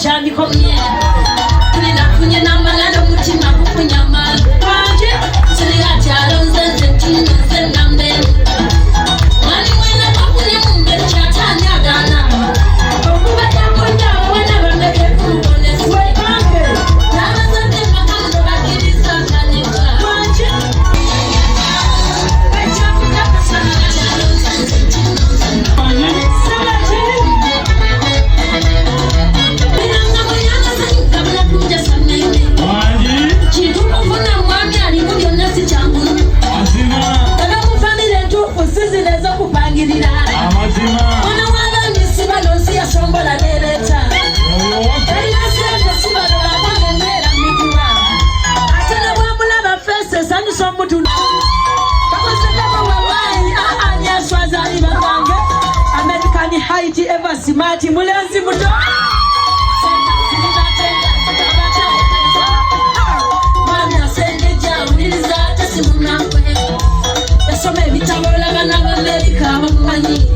chandikomye Ninakunye namala mutima kukunyama Waje Siniga chalo nzenze tino zenambe Mani wena kakunye mumbe chatanya gana Okubata konja wana bambeke kubone Sway bange Nama zante makamuno bakiriza kaneka Waje Wecha kutaka sana chalo nzenze tino zenambe Haiti ever simati mulenzi muto Mami asenge jawiliza tasimunakwe Yasome vitabola bana Amerika wamanyi